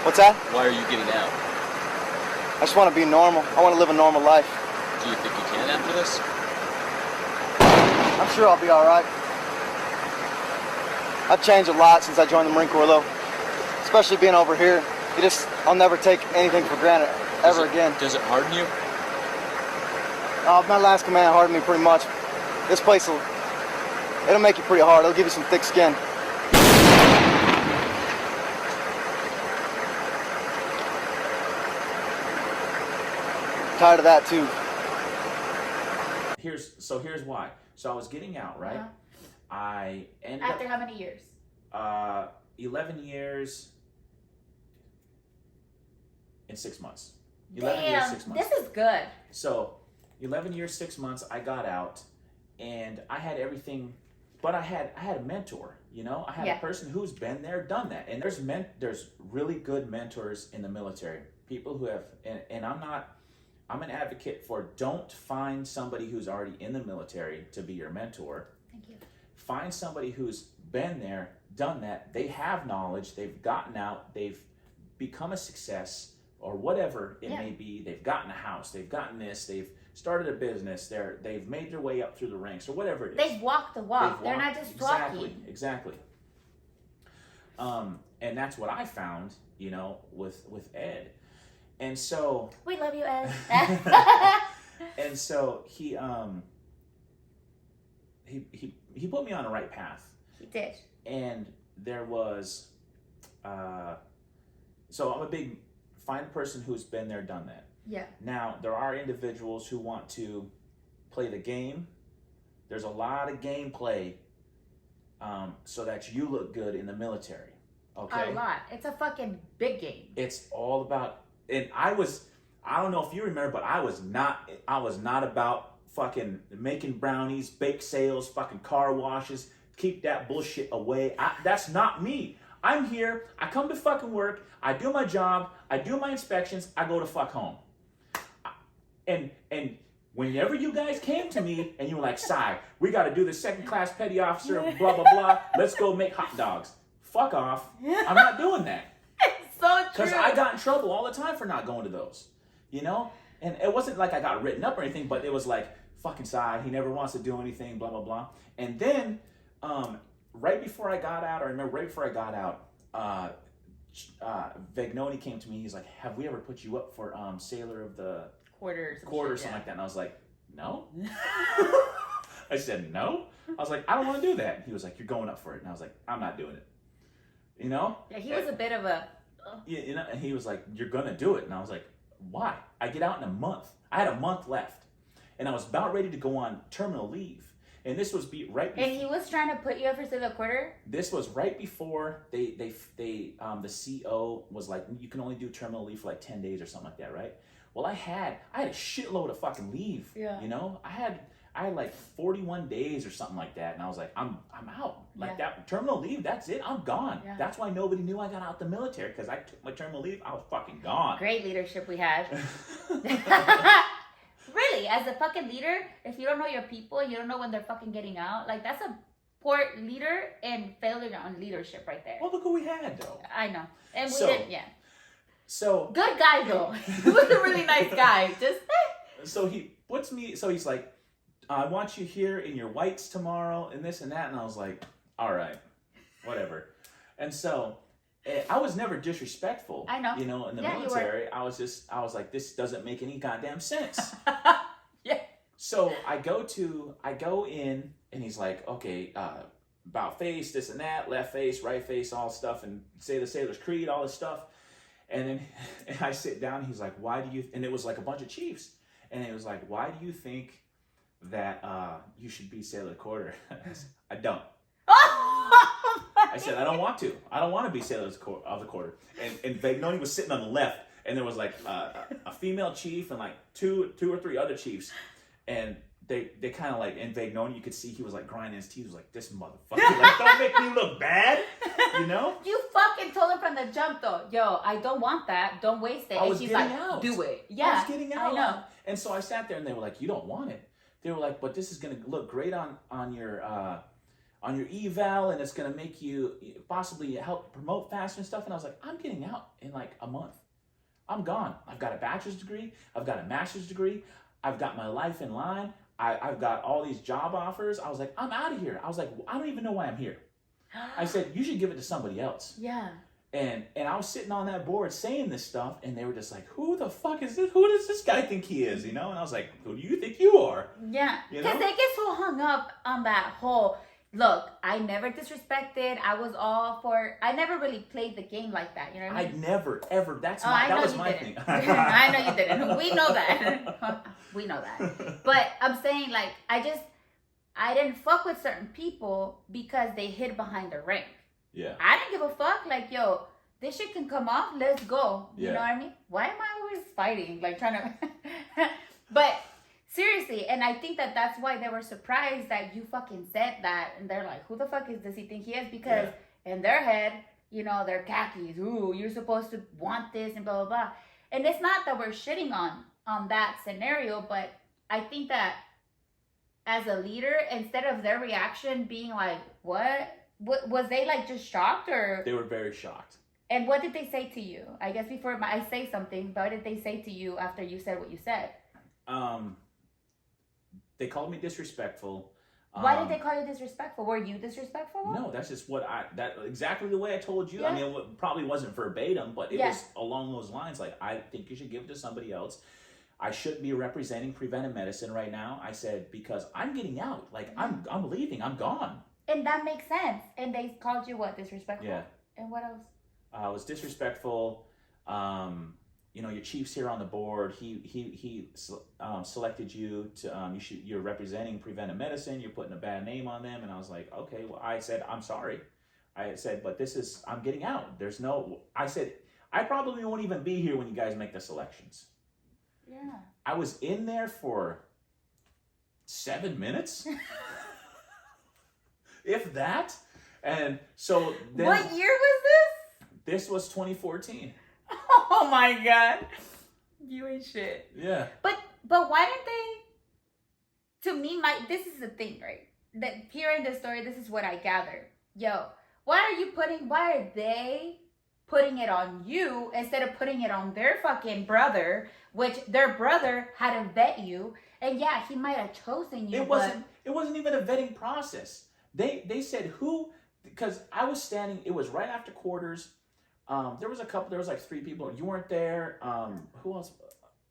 What's that? Why are you getting out? I just want to be normal. I want to live a normal life. Do you think you can after this? I'm sure I'll be all right. I've changed a lot since I joined the Marine Corps, though. Especially being over here. I'll never take anything for granted ever again. Does it harden you? My last command hardened me pretty much. This place it'll make you pretty hard. It'll give you some thick skin. Tired of that too. Here's why. So I was getting out, right? Uh-huh. I ended After how many years? 11 years and 6 months. 11 years, 6 months. This is good. So 11 years, 6 months, I got out and I had everything, but I had a mentor, you know? I had a person who's been there, done that. And there's really good mentors in the military. People who have, and I'm an advocate for don't find somebody who's already in the military to be your mentor. Thank you. Find somebody who's been there, done that. They have knowledge. They've gotten out. They've become a success or whatever it may be. They've gotten a house. They've gotten this. They've started a business. They've made their way up through the ranks or whatever it is. They've walked the walk. They're not just talking. Exactly. And that's what I found, you know, with Ed. And so we love you, Ed. and so he put me on the right path. He did. And there was so I'm a big find a person who's been there, done that. Yeah. Now there are individuals who want to play the game. There's a lot of gameplay so that you look good in the military. Okay. A lot. It's a fucking big game. It's all about. And I don't know if you remember, but I was not about fucking making brownies, bake sales, fucking car washes. Keep that bullshit away. That's not me. I'm here. I come to fucking work. I do my job. I do my inspections. I go to fuck home. And whenever you guys came to me and you were like, "Sai, we got to do the second class petty officer, blah, blah, blah. Let's go make hot dogs." Fuck off. I'm not doing that. So true. Because I got in trouble all the time for not going to those, you know? And it wasn't like I got written up or anything, but it was like, fucking Sai, he never wants to do anything, blah, blah, blah. And then, right before I got out, Vagnoni came to me, he's like, "Have we ever put you up for Sailor of the Quarter or something like that?" And I was like, "No." I said, "No." I was like, "I don't want to do that." He was like, "You're going up for it." And I was like, "I'm not doing it." You know? Yeah, he was a bit of a... You know, and he was like, "You're gonna do it." And I was like, "Why?" I get out in a month. I had a month left. And I was about ready to go on terminal leave. And this was right before... And he was trying to put you up for Sailor Quarter? This was right before the CO was like, you can only do terminal leave for like 10 days or something like that, right? Well, I had a shitload of fucking leave. Yeah. You know? I had like 41 days or something like that, and I was like, I'm out. Like that terminal leave, that's it. I'm gone. Yeah. That's why nobody knew I got out the military, because I took my terminal leave. I was fucking gone. Great leadership we had. Really, as a fucking leader, if you don't know your people, you don't know when they're fucking getting out, like that's a poor leader and failure on leadership right there. Well, look who we had though. I know, and we So- didn't. Yeah, So good guy though. He was a really nice guy. Just so he puts me. So he's like, "I want you here in your whites tomorrow, and this and that." And I was like, "All right, whatever." And so I was never disrespectful. I know. You know, in the Yeah, you were. military, I was like, this doesn't make any goddamn sense. yeah. So I go in, and he's like, "Okay, about face, this and that, left face, right face, all stuff, and say the Sailor's Creed, all this stuff." And then and I sit down, and he's like, "Why do you?" And it was like a bunch of chiefs, and it was like, "Why do you think that you should be Sailor Quarter?" I don't. I said, "I don't want to. I don't want to be Sailor of the Quarter." And Vagnoni was sitting on the left, and there was like a female chief and like two or three other chiefs, and they kind of like, and Vagnoni, you could see he was like grinding his teeth. He was like, "This motherfucker, like, don't make me look bad," you know? You fucking told him from the jump though, "Yo, I don't want that. Don't waste it." I was and she's getting like, out. "Do it." Yeah, I was getting out. I know. And so I sat there, and they were like, "You don't want it." They were like, "But this is gonna look great on your on your eval, and it's gonna make you possibly help promote faster and stuff. And I was like, I'm getting out in like a month. I'm gone. I've got a bachelor's degree. I've got a master's degree. I've got my life in line. I've got all these job offers. I was like, I'm out of here. I was like, I don't even know why I'm here. I said, you should give it to somebody else. Yeah. And I was sitting on that board saying this stuff, and they were just like, who the fuck is this? Who does this guy think he is? You know? And I was like, who do you think you are? Yeah. You Because know? they get so hung up on that whole, look, I never disrespected. I was all for, I never really played the game like that. You know what I I mean? never, ever, that I was know my you thing. didn't. I know you didn't. We know that. We know that. But I'm saying, like, I didn't fuck with certain people because they hid behind the ring. Yeah. I didn't give a fuck. Like, yo, this shit can come off. Let's go. You Yeah. know what I mean? Why am I always fighting? Like, trying to... But seriously, and I think that that's why they were surprised that you fucking said that. And they're like, who the fuck does he think he is? Because in their head, you know, they're khakis. Ooh, you're supposed to want this and blah, blah, blah. And it's not that we're shitting on that scenario, but I think that as a leader, instead of their reaction being like, what was they like just shocked or? They were very shocked. And what did they say to you? I guess before I say something, what did they say to you after you said what you said? They called me disrespectful. Why did they call you disrespectful? Were you disrespectful? No, that's just that exactly the way I told you. Yeah. I mean, it probably wasn't verbatim, but it Yeah. was along those lines. Like, I think you should give it to somebody else. I shouldn't be representing preventive medicine right now. I said, because I'm getting out. Like, I'm leaving. I'm gone. And that makes sense. And they called you what? Disrespectful? Yeah. And what else? I was disrespectful. You know, your chief's here on the board. He selected you to you're representing preventive medicine. You're putting a bad name on them. And I was like, okay. Well, I said, I'm sorry. I said, but I'm getting out. I said, I probably won't even be here when you guys make the selections. Yeah. I was in there for 7 minutes, if that. And so then, What year was this? this was 2014. Oh my god. You ain't shit. Yeah. But why didn't they? To me, this is the thing, right? That hearing the story, this is what I gathered. Yo, why are they putting it on you instead of putting it on their fucking brother, which their brother had to vet you, and yeah, he might have chosen you. It wasn't even a vetting process. They said who, because I was standing, it was right after quarters. There was like 3 people. You weren't there. Who else?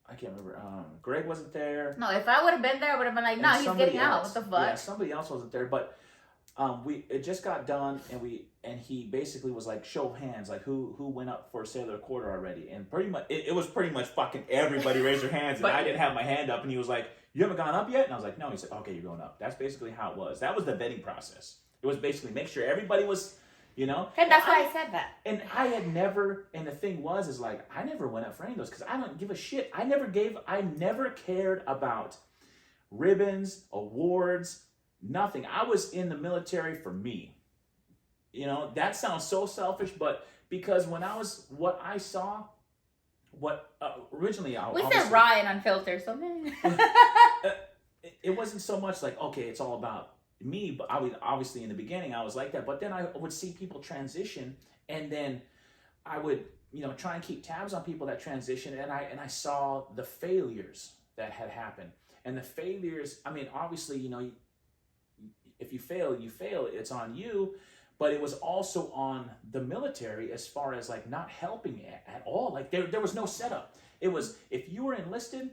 I can't remember. Greg wasn't there. No, if I would have been there, I would have been like, no, he's getting out. What the fuck? Yeah, somebody else wasn't there. But it just got done, and he basically was like, show of hands, like who went up for Sailor Quarter already, and pretty much it was pretty much fucking everybody raised their hands, and I didn't have my hand up, and he was like, you haven't gone up yet, and I was like, no. He said, okay, you're going up. That's basically how it was. That was the vetting process. It was basically make sure everybody was. You know? And that's why I said that. And I had never, and the thing is like, I never went up for any of those because I don't give a shit. I never cared about ribbons, awards, nothing. I was in the military for me. You know, that sounds so selfish, but because originally we said raw and unfiltered, so it wasn't so much like, okay, it's all about me, but obviously in the beginning I was like that, but then I would see people transition, and then I would, you know, try and keep tabs on people that transition, and I saw the failures that had happened. And the failures, I mean, obviously, you know, if you fail, it's on you, but it was also on the military as far as like not helping at all. Like there was no setup. It was, if you were enlisted,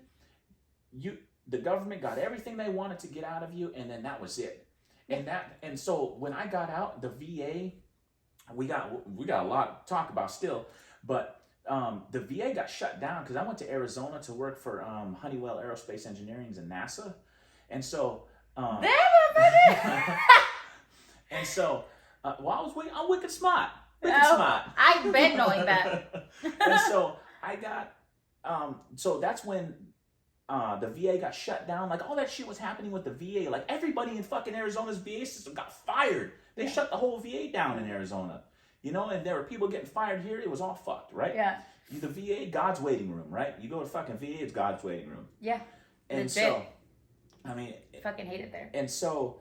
the government got everything they wanted to get out of you, and then that was it. And so when I got out, the VA, we got a lot to talk about still, but the VA got shut down because I went to Arizona to work for Honeywell Aerospace Engineering and NASA, and so and so I'm wicked smart, smart. I've been knowing that. And so I got so that's when the VA got shut down. Like all that shit was happening with the VA. Like everybody in fucking Arizona's VA system got fired. They shut the whole VA down in Arizona. You know, and there were people getting fired here. It was all fucked, right? Yeah. The VA, God's waiting room, right? You go to fucking VA, it's God's waiting room. Yeah. And Legit. so, I mean, fucking hate it there. And so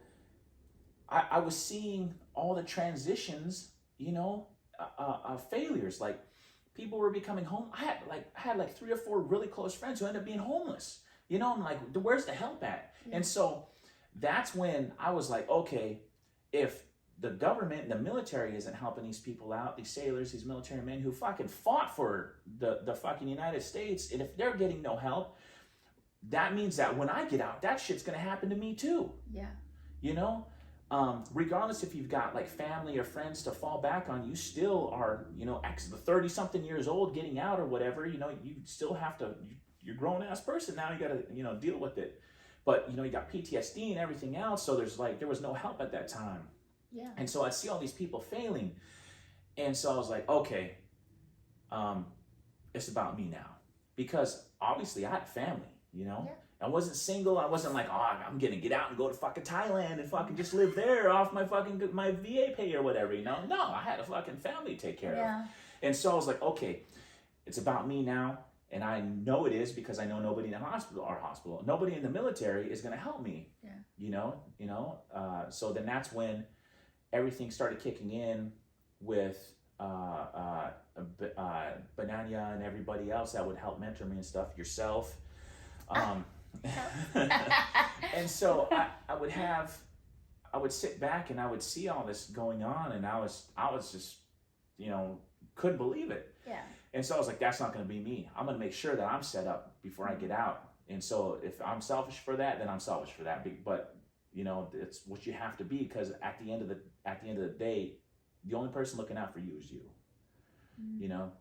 I was seeing all the transitions, you know, failures. Like people were becoming home. I had like 3 or 4 really close friends who ended up being homeless. You know, I'm like, where's the help at? And so that's when I was like, okay, if the government and the military isn't helping these people out, these sailors, these military men who fucking fought for the fucking United States, and if they're getting no help, that means that when I get out, that shit's gonna happen to me too. Yeah. You know? Regardless if you've got like family or friends to fall back on, you still are, you know, 30-something years old getting out or whatever, you know, you still have to, you're a grown-ass person now, you gotta, you know, deal with it. But, you know, you got PTSD and everything else, so there was no help at that time. Yeah. And so I'd see all these people failing. And so I was like, okay, it's about me now. Because obviously I had a family, you know? Yeah. I wasn't single. I wasn't like, oh, I'm gonna get out and go to fucking Thailand and fucking just live there off my VA pay or whatever, you know? No, I had a fucking family to take care of. And so I was like, okay, it's about me now. And I know it is because I know nobody in the hospital, nobody in the military is gonna help me. Yeah. You know? So then that's when everything started kicking in with Bananya and everybody else that would help mentor me and stuff, yourself. And so I would sit back and I would see all this going on, and I was just, you know, couldn't believe it. Yeah. And so I was like, that's not going to be me. I'm going to make sure that I'm set up before I get out. And so if I'm selfish for that, then I'm selfish for that. But you know, it's what you have to be, because at the end of the day, the only person looking out for you is you. You know.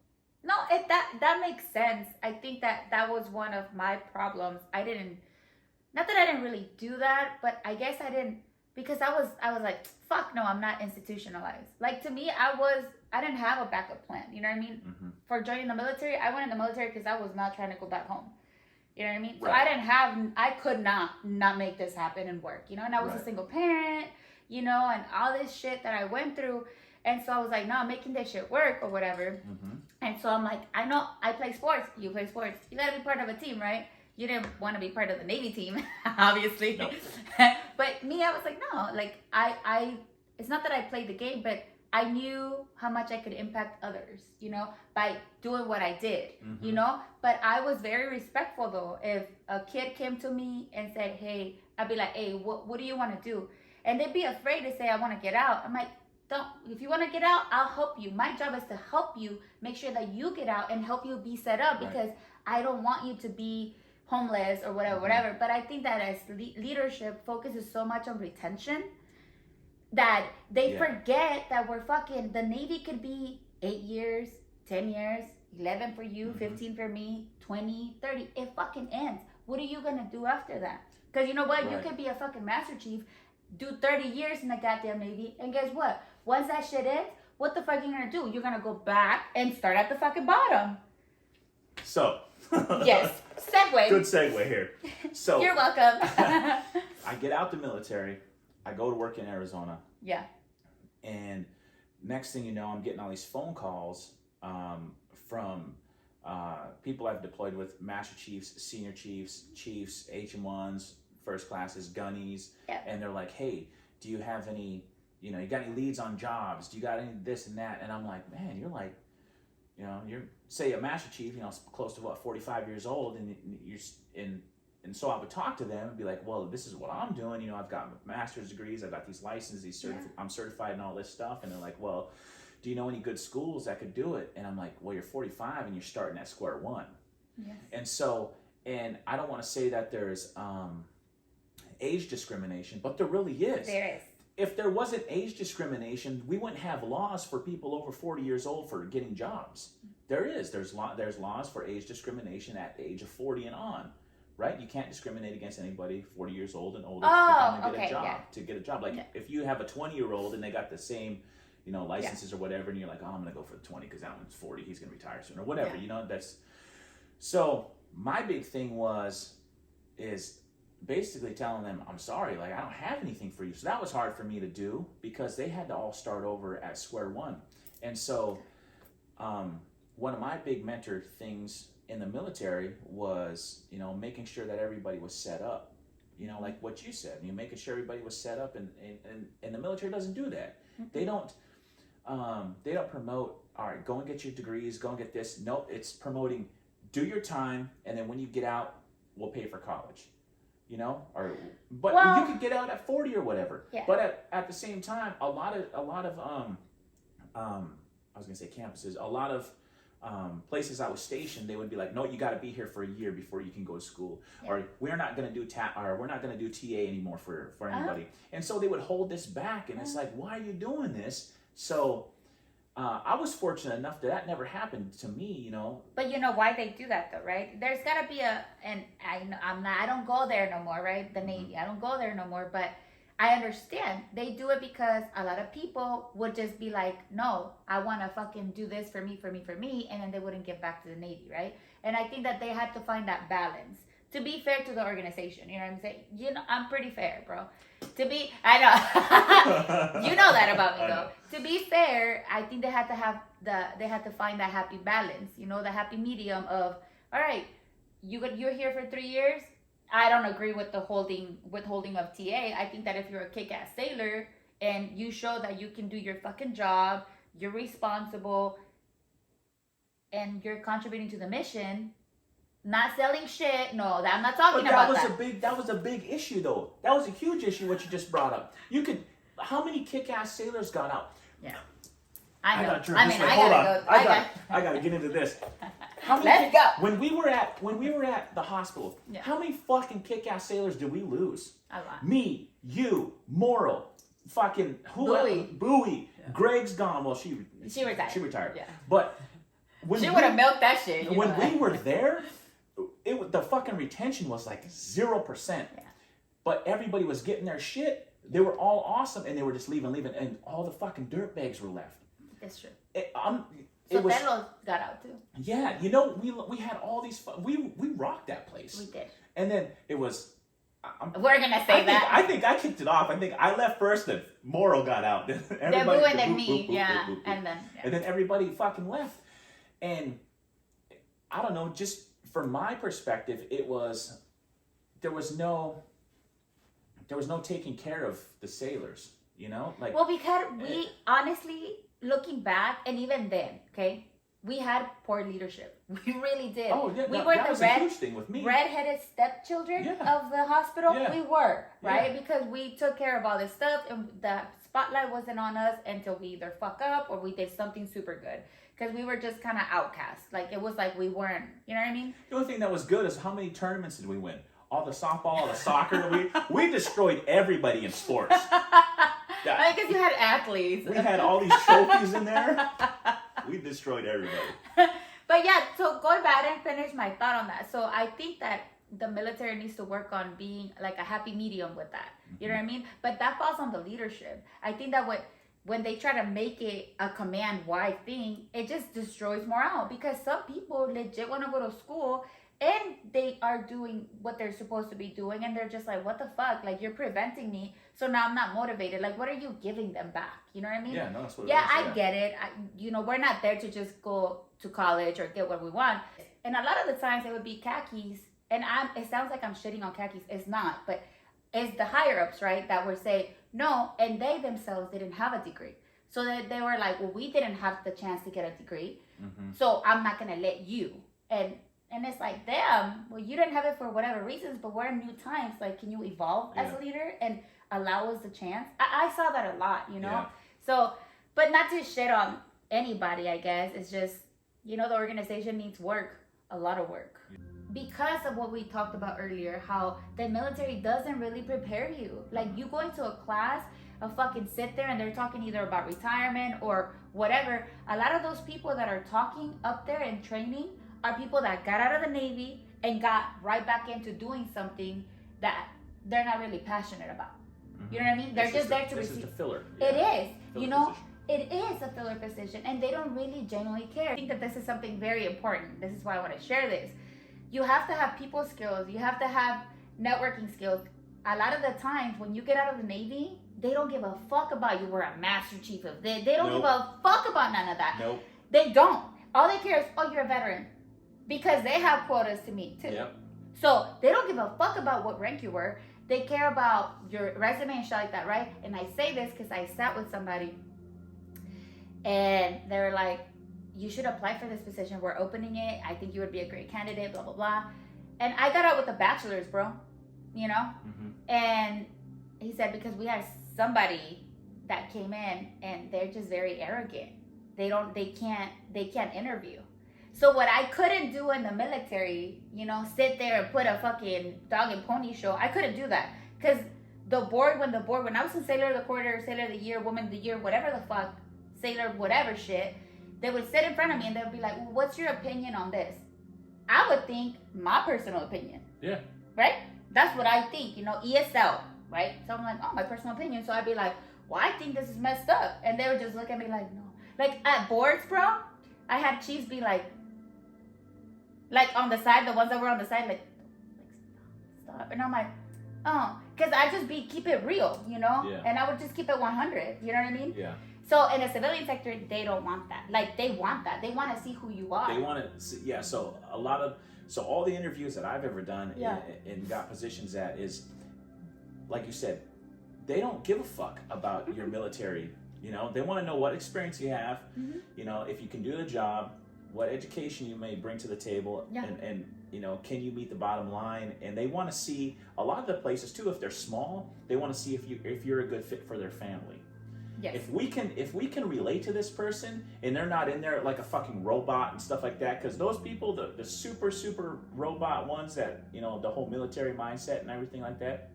No, that makes sense. I think that was one of my problems. Not that I didn't really do that, but I guess I didn't, because I was like, fuck no, I'm not institutionalized. Like, to me, I didn't have a backup plan. You know what I mean? Mm-hmm. For joining the military, I went in the military because I was not trying to go back home. You know what I mean? Right. So I could not make this happen and work, you know? And I was a single parent, you know, and all this shit that I went through. And so I was like, no, I'm making this shit work or whatever. Mm-hmm. And so I'm like, I know I play sports. You play sports. You got to be part of a team, right? You didn't want to be part of the Navy team, obviously. No. But me, I was like, no. Like, I it's not that I played the game, but I knew how much I could impact others, you know, by doing what I did, you know. But I was very respectful, though. If a kid came to me and said, hey, I'd be like, hey, what do you want to do? And they'd be afraid to say, I want to get out. I'm like, if you want to get out, I'll help you. My job is to help you make sure that you get out and help you be set up, because I don't want you to be homeless or whatever. But I think that as leadership focuses so much on retention that they forget that the Navy could be 8 years, 10 years, 11 for you, 15 for me, 20, 30. It fucking ends. What are you going to do after that? Because you know what? You could be a fucking Master Chief, do 30 years in the goddamn Navy, and guess what? Once that shit ends, what the fuck are you gonna do? You're gonna go back and start at the fucking bottom. So. Yes. Segue. Good segue here. So. You're welcome. I get out the military. I go to work in Arizona. Yeah. And next thing you know, I'm getting all these phone calls from people I've deployed with, Master Chiefs, Senior Chiefs, Chiefs, HM1s, First Classes, Gunnies. Yeah. And they're like, hey, do you have any, you know, you got any leads on jobs? Do you got any this and that? And I'm like, man, you're like, you know, you're, say a Master Chief, you know, close to 45 years old, and you're in. And so I would talk to them and be like, well, this is what I'm doing. You know, I've got master's degrees, I've got these licenses, I'm certified and all this stuff. And they're like, well, do you know any good schools that could do it? And I'm like, well, you're 45 and you're starting at square one. Yes. And so, and I don't want to say that there's age discrimination, but there really is. There is. If there wasn't age discrimination, we wouldn't have laws for people over 40 years old for getting jobs. There's laws for age discrimination at the age of 40 and on. Right? You can't discriminate against anybody 40 years old and older to get a job. Yeah. To get a job. Like if you have a 20-year-old and they got the same, you know, licenses or whatever, and you're like, oh, I'm gonna go for the 20 because that one's 40, he's gonna retire soon or whatever. You know, that's so my big thing is basically telling them, I'm sorry, like I don't have anything for you. So that was hard for me to do because they had to all start over at square one. And so one of my big mentor things in the military was, you know, making sure that everybody was set up You know, like what you said, you making sure everybody was set up, and the military doesn't do that. They don't promote, all right, go and get your degrees, go and get this. Nope, it's promoting, do your time, and then when you get out, we'll pay for college. You know, but Well, you could get out at 40 or whatever. Yeah. But at the same time, a lot of I was gonna say campuses, a lot of places I was stationed, they would be like, no, you got to be here for a year before you can go to school, Yeah. or we're not gonna do we're not gonna do TA anymore for anybody. And so they would hold this back, and it's like, why are you doing this? So I was fortunate enough that never happened to me, you know. But you know why they do that though, right? There's gotta be and I don't go there no more, right? The Navy, I don't go there no more, but I understand they do it because a lot of people would just be like, no, I want to fucking do this for me, and then they wouldn't give back to the Navy, right? And I think that they had to find that balance to be fair to the organization. You know what I'm saying? You know, I'm pretty fair, bro. I know. You know that about me, though. To be fair, I think they had to find that happy balance. You know, the happy medium of, all right, you're here for 3 years. I don't agree with the withholding of TA. I think that if you're a kick-ass sailor and you show that you can do your fucking job, you're responsible, and you're contributing to the mission, not selling shit. No, I'm not talking about that. That was a big issue, though. That was a huge issue, what you just brought up. How many kick-ass sailors got out? Yeah. I know. I gotta get into this. Let's go. When we were at the hospital, Yeah. how many fucking kick-ass sailors did we lose? A lot. Me, you, Morrill, fucking Bowie. Yeah. Greg's gone. Well, she retired. She retired. Yeah. But when she would have milked that shit. When we were there, the fucking retention was like 0%. Yeah. But everybody was getting their shit. They were all awesome, and they were just leaving, and all the fucking dirtbags were left. That's true. So Pedro got out too. Yeah, you know, we had all these we rocked that place. We did. And then it was. We're gonna say that. I think I kicked it off. I think I left first, then Morrill got out. Then everybody, and then me, yeah, and then everybody fucking left. And I don't know, just from my perspective, there was no taking care of the sailors. You know, like because we honestly. Looking back, and even then, okay, we had poor leadership. We really did. Oh, yeah, we were that the was a huge thing with me. Redheaded stepchildren of the hospital. Yeah. We were, right? Yeah. Because we took care of all this stuff, and the spotlight wasn't on us until we either fuck up or we did something super good. Because we were just kind of outcasts. Like, it was like we weren't, you know what I mean? The only thing that was good is how many tournaments did we win? All the softball, all the soccer. we destroyed everybody in sports. Yeah. Because you had athletes. We had all these trophies in there. We destroyed everybody. But yeah, so going back and finish my thought on that. So I think that the military needs to work on being like a happy medium with that. You know what I mean? But that falls on the leadership. I think that when they try to make it a command-wide thing, it just destroys morale. Because some people legit want to go to school and they are doing what they're supposed to be doing, and they're just like, what the fuck? Like, you're preventing me, so now I'm not motivated. Like, what are you giving them back? You know what I mean? Yeah, no, that's what it is. I get it. We're not there to just go to college or get what we want. And a lot of the times it would be khakis, and it sounds like I'm shitting on khakis. It's not, but it's the higher-ups, right, that were saying, no, and they themselves didn't have a degree. So they were like, well, we didn't have the chance to get a degree, so I'm not going to let you. And it's like, damn, well, you didn't have it for whatever reasons, but we're in new times. Like, can you evolve as a leader and allow us the chance? I saw that a lot, you know? Yeah. So, but not to shit on anybody, I guess. It's just, the organization needs work, a lot of work. Because of what we talked about earlier, how the military doesn't really prepare you. Like, you go into a class, fucking sit there and they're talking either about retirement or whatever. A lot of those people that are talking up there and training are people that got out of the Navy and got right back into doing something that they're not really passionate about. You know what I mean? They're just there to receive. This is the filler. It is. Filler position. It is a filler position, and they don't really genuinely care. I think that this is something very important. This is why I want to share this. You have to have people skills. You have to have networking skills. A lot of the times when you get out of the Navy, they don't give a fuck about you were a master chief of this. They don't give a fuck about none of that. Nope. They don't. All they care is, oh, you're a veteran. Because they have quotas to meet too. Yep. So they don't give a fuck about what rank you were. They care about your resume and shit like that, right? And I say this because I sat with somebody and they were like, you should apply for this position. We're opening it. I think you would be a great candidate, blah, blah, blah. And I got out with a bachelor's, bro, you know? And he said, because we had somebody that came in and they're just very arrogant. They can't interview. So what I couldn't do in the military, you know, sit there and put a fucking dog and pony show, I couldn't do that. Because when I was in Sailor of the Quarter, Sailor of the Year, Woman of the Year, whatever the fuck, Sailor whatever shit, they would sit in front of me and they would be like, well, what's your opinion on this? I would think my personal opinion. Yeah. Right? That's what I think, you know, ESL, right? So I'm like, oh, my personal opinion. So I'd be like, well, I think this is messed up. And they would just look at me like, no. Like at boards, bro, I had chiefs be like on the side, the ones that were on the side, like stop. And I'm like, oh, because I just keep it real, you know? Yeah. And I would just keep it 100, you know what I mean? Yeah. So in the civilian sector, they don't want that. Like they want that. They want to see who you are. They want to see, yeah. So all the interviews that I've ever done and got positions at is, like you said, they don't give a fuck about your military. You know, they want to know what experience you have, you know, if you can do the job, what education you may bring to the table, and you know, can you meet the bottom line? And they want to see, a lot of the places too, if they're small, they want to see if you're a good fit for their family. Yes. If we can relate to this person and they're not in there like a fucking robot and stuff like that, because those people, the super robot ones that, you know, the whole military mindset and everything like that,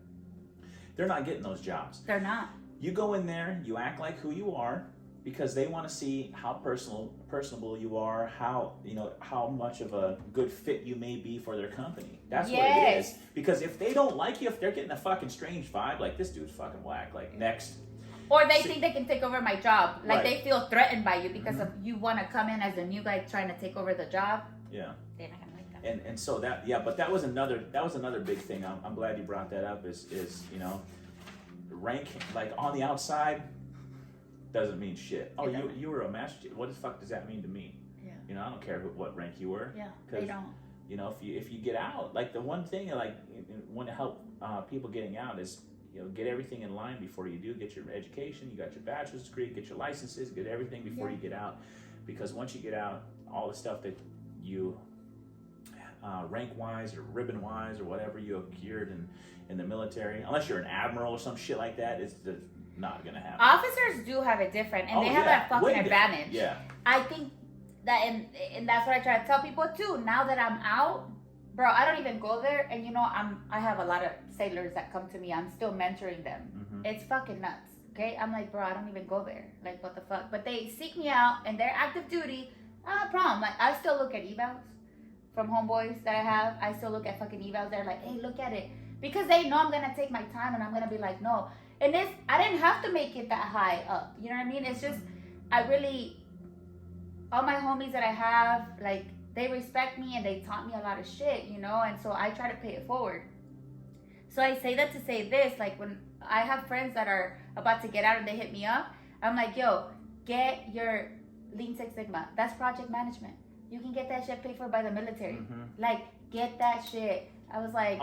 they're not getting those jobs. They're not. You go in there, you act like who you are, because they want to see how personable you are, how, you know, how much of a good fit you may be for their company. That's what it is. Because if they don't like you, if they're getting a fucking strange vibe, like this dude's fucking whack, like next. Or they think they can take over my job. Like Right. they feel threatened by you because of you want to come in as a new guy trying to take over the job. Yeah. They're not gonna like that. And so that, yeah, but that was another big thing. I'm glad you brought that up. Is you know, rank, like on the outside doesn't mean shit. Oh, you were a master. What the fuck does that mean to me? Yeah. You know, I don't care what rank you were. Yeah. They don't. You know, if you get out, like the one thing like want to help people getting out is, you know, get everything in line before you do. Get your education. You got your bachelor's degree. Get your licenses. Get everything before you get out, because once you get out, all the stuff that you rank-wise or ribbon-wise or whatever you acquired in the military, unless you're an admiral or some shit like that, it's just not gonna happen. Officers do have it different, and they have that fucking advantage. Yeah. I think that, and that's what I try to tell people too. Now that I'm out, bro, I don't even go there, and you know, I have a lot of sailors that come to me. I'm still mentoring them. It's fucking nuts. Okay, I'm like, bro, I don't even go there. Like, what the fuck? But they seek me out, and they're active duty. Not a problem. Like, I still look at evals from homeboys that I have. I still look at fucking evals. They're like, hey, look at it, because they know I'm gonna take my time, and I'm gonna be like, no. And I didn't have to make it that high up. You know what I mean? It's just, all my homies that I have, like, they respect me and they taught me a lot of shit, you know? And so I try to pay it forward. So I say that to say this, like, when I have friends that are about to get out and they hit me up, I'm like, yo, get your Lean Six Sigma. That's project management. You can get that shit paid for by the military. Like, get that shit. I was like,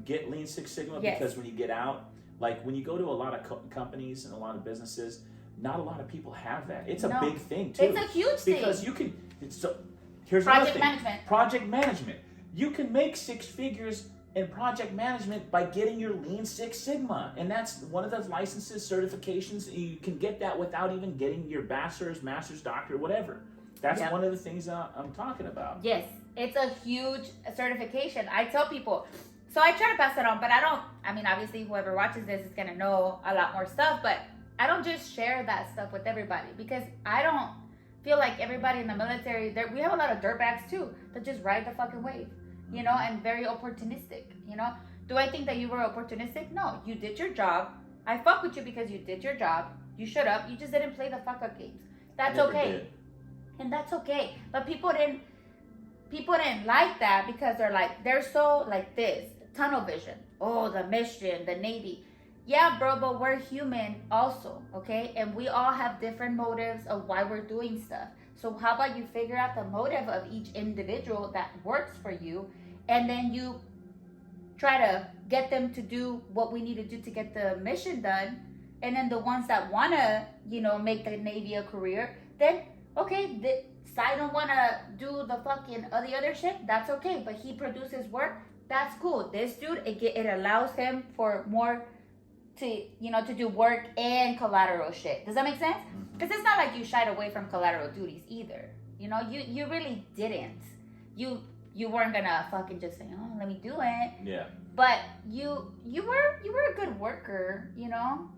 get Lean Six Sigma, because when you get out, like when you go to a lot of companies and a lot of businesses, not a lot of people have that. It's a big thing too. It's a huge thing. Because you can, here's project another thing. management. Project management. You can make 6 figures in project management by getting your Lean Six Sigma. And that's one of those licenses, certifications. You can get that without even getting your bachelor's, master's, doctorate, whatever. That's one of the things I'm talking about. Yes, it's a huge certification. I tell people, so I try to pass it on, but I mean, obviously whoever watches this is going to know a lot more stuff, but I don't just share that stuff with everybody, because I don't feel like everybody in the military, we have a lot of dirtbags too, that just ride the fucking wave, you know, and very opportunistic, you know. Do I think that you were opportunistic? No, you did your job. I fuck with you because you did your job. You shut up. You just didn't play the fuck up games. That's okay. And that's okay. But people didn't like that, because they're so like this, tunnel vision. Oh, the mission, the Navy. Yeah, bro, but we're human also, okay? And we all have different motives of why we're doing stuff. So how about you figure out the motive of each individual that works for you, and then you try to get them to do what we need to do to get the mission done. And then the ones that want to, make the Navy a career, then, okay, I don't want to do the fucking the other shit, that's okay. But he produces work, that's cool. This dude, it allows him for more to do work and collateral shit. Does that make sense? Because it's not like you shied away from collateral duties either. You really didn't. You weren't gonna fucking just say, oh, let me do it. Yeah. But you were a good worker,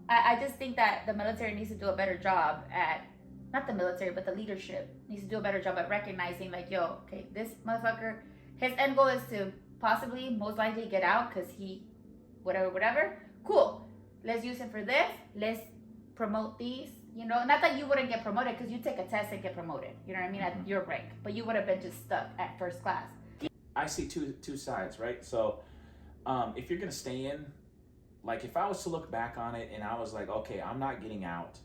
I just think that the military needs to do a better job at, not the military, but the leadership needs to do a better job at recognizing, like, yo, okay, this motherfucker, his end goal is to possibly, most likely get out because he, whatever. Cool. Let's use him for this. Let's promote these. Not that you wouldn't get promoted because you take a test and get promoted. You know what I mean? At your rank. But you would have been just stuck at first class. I see two sides, right? So if you're going to stay in, like if I was to look back on it and I was like, okay, I'm not getting out,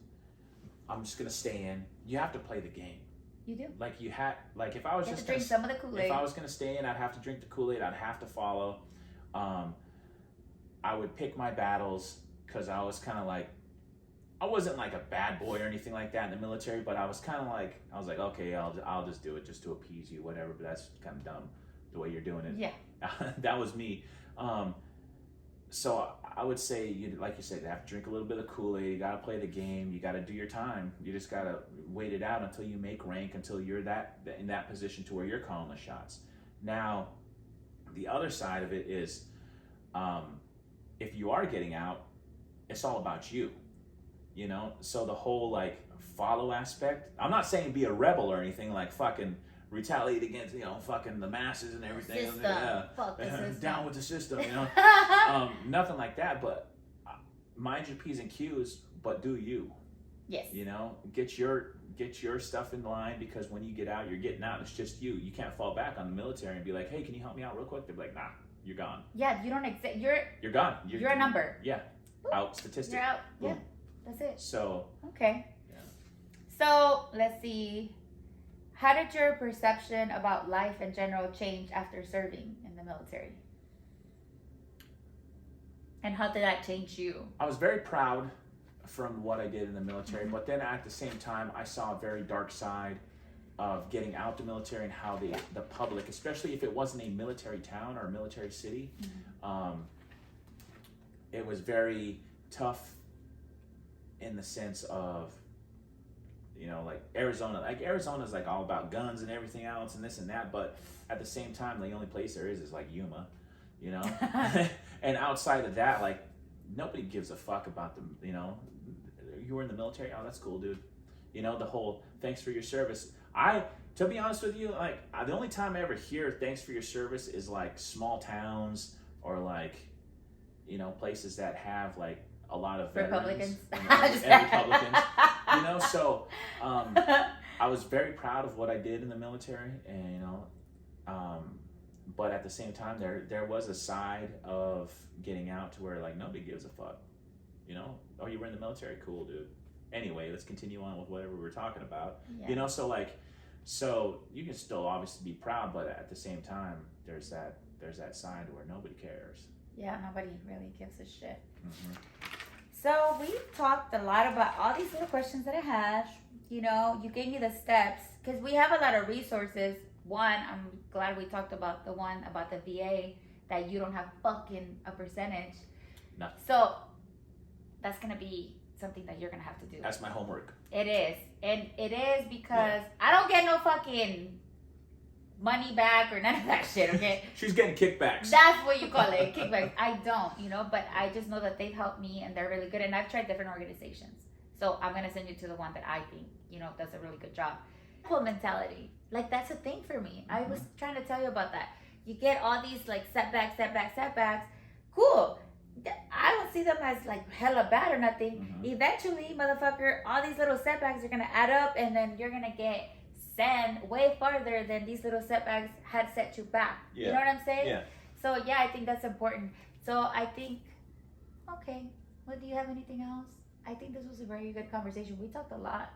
I'm just going to stay in, you have to play the game. You do. Like if I was just drink some of the Kool-Aid. If I was going to stay in, I'd have to drink the Kool-Aid, I'd have to follow. I would pick my battles because I was kind of like, I wasn't like a bad boy or anything like that in the military, but I was kind of like, okay, I'll just do it just to appease you, whatever, but that's kind of dumb the way you're doing it. Yeah. That was me. So I would say, like you said, you have to drink a little bit of Kool-Aid, you got to play the game, you got to do your time. You just got to wait it out until you make rank, until you're in that position to where you're calling the shots. Now, the other side of it is, if you are getting out, it's all about you. So the whole like follow aspect, I'm not saying be a rebel or anything, like fucking retaliate against fucking the masses and everything. System. Yeah. Fuck the system. Down with the system. Nothing like that, but mind your P's and Q's, but do you. Yes. Get your stuff in line, because when you get out, you're getting out. It's just you. You can't fall back on the military and be like, hey, can you help me out real quick? They're like, nah, you're gone. Yeah, you don't exist. You're gone. You're a number. Yeah. Out statistic. You're out. Boom. Yeah. That's it. So. Okay. Yeah. So let's see. How did your perception about life in general change after serving in the military? And how did that change you? I was very proud from what I did in the military, but then at the same time, I saw a very dark side of getting out the military and how the public, especially if it wasn't a military town or a military city, it was very tough in the sense of, like Arizona. Like Arizona's like all about guns and everything else and this and that, but at the same time, the only place there is like Yuma, and outside of that, like nobody gives a fuck about them. You were in the military, oh, that's cool, dude. The whole thanks for your service. To be honest with you, like the only time I ever hear thanks for your service is like small towns or like, places that have like a lot of veterans, Republicans. and Republicans. So I was very proud of what I did in the military, and but at the same time, there was a side of getting out to where like nobody gives a fuck. Oh, you were in the military, cool, dude. Anyway, let's continue on with whatever we were talking about. Yeah. So you can still obviously be proud, but at the same time, there's that side where nobody cares. Yeah, nobody really gives a shit. Mm-hmm. So we talked a lot about all these little questions that I had. You gave me the steps because we have a lot of resources. One, I'm glad we talked about the one about the VA that you don't have fucking a percentage. No. So that's gonna be something that you're gonna have to do. That's my homework. It is, and it is because I don't get no fucking money back or none of that shit, okay? She's getting kickbacks. That's what you call it, kickbacks. I don't, but I just know that they've helped me and they're really good. And I've tried different organizations. So I'm going to send you to the one that I think, does a really good job. Full mentality. Like, that's a thing for me. I was trying to tell you about that. You get all these, like, setbacks. Cool. I don't see them as, like, hella bad or nothing. Eventually, motherfucker, all these little setbacks are going to add up and then you're going to get sent way farther than these little setbacks had set you back. Yeah. You know what I'm saying? Yeah. So yeah, I think that's important. So I think, okay, well, do you have anything else? I think this was a very good conversation. We talked a lot.